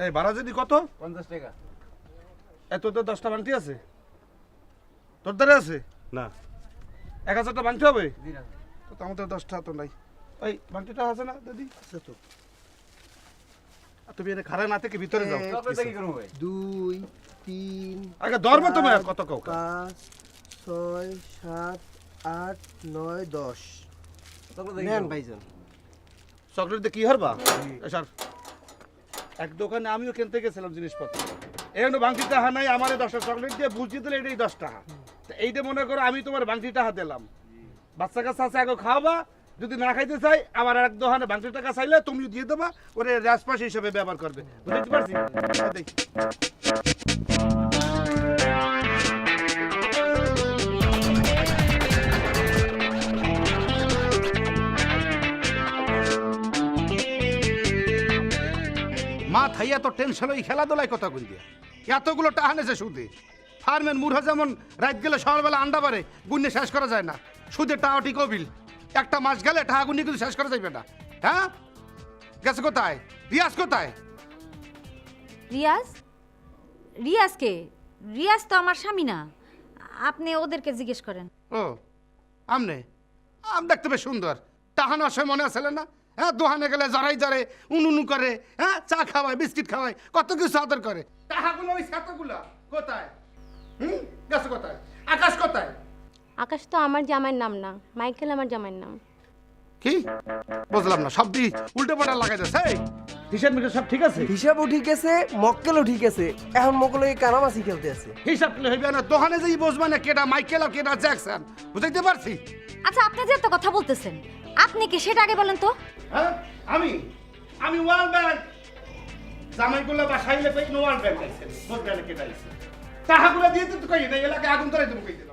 এই ভাড়া যদি কত? 50 টাকা। এত তো 10টা বাংটি আছে, তোর দ্বারা আছে না 1000টা বাংটি হবে। জি না। তো আমাদের 10টা তো নাই। ওই বাংটিটা আছে না দাদি? আছে তো। আর তুমি এনে খাড়া না থেকে ভিতরে যাও। চকলেট কি করব ভাই? 2 3 আগে ধরবো তুমি কত কাউ। 5 6 7 8 9 10 চকলেট নেন ভাইজান। চকলেট দিয়ে কি হারবা? স্যার এক দোকানে আমিও কিনতে গেছিলাম জিনিসপত্র, এখানে বাংটি টাকা নাই, আমার 10টা চকলেট দিয়ে বুঝিয়ে দিলে এটাই 10 টাকা। এইটা মনে করো আমি তোমার বাংটি টাকা দিলাম, বাচ্চা কাছে আছে আগে খাওয়াবা, যদি না খাইতে চাই আবার এক দোকানে বাংটি টাকা চাইলে তুমি দিয়ে দেবা, ওরে রাজপাশ হিসেবে ব্যবহার করবে, বুঝতে পারছি? মা থাইয়া তো টেনশন ওই খেলাধুলায় কথা কই দিয়া এতগুলো টাকা নেছে সুদে। ফার্মের মুড়া যেমন রাত গেলে সকালবেলা আন্ডা পারে গুণে শেষ করা যায় না, সুদের টাকা ঠিক বিল একটা মাস গেলে টাকা গুণে কিন্তু শেষ করা যাবে না। হ্যাঁ গেছে কোথায়? রিয়াজ কোথায়? রিয়াজ? রিয়াজ কে? রিয়াজ তো আমার স্বামী না, আপনি ওদেরকে জিজ্ঞেস করেন। ও আমনে আম দেখতে বেশ সুন্দর, টাকা নেওয়ার সময় মনে আসলে না? হ্যাঁ দোকানে গেলে জড়াই জড়ে উনুনু করে, হ্যাঁ চা খাওয়ায় বিস্কিট খাওয়ায় কত কিছু আদর করে। টাকাগুলো ওই ছাতাগুলা কোথায়? গেছে কোথায়? আকাশ কোথায়? আকাশ তো আমার জামাইয়ের নাম না, মাইকেল আমার জামাইয়ের নাম। কি বুঝলাম না, সব দি উল্টো পাল্টা লাগাই যাচ্ছে। হিসাব মিটার সব ঠিক আছে? হিসাবও ঠিক আছে, মক্কেলও ঠিক আছে। এখন মক্কেল এই কানামাছি খেলতে আছে। হিসাব হইবে না, দোকানে যেই বসবে না কেডা মাইকেল আর কেডা জ্যাকসন, বুঝাইতে পারছি? আচ্ছা আপনি যে এত কথা বলতেছেন, আপনি কি সেটা আগে বলেন তো। হ্যাঁ আমি ওয়ার্ল্ড ব্যাংক জামাইগুলো বাসাইলে পেয়ে ওয়ার্ল্ড ব্যাংক আইছে, বুঝবে না কেডা আইছে, টাকাগুলো দিয়ে তো কই না, এলাকায় আগুন ধরে দেবো কই দিলাম।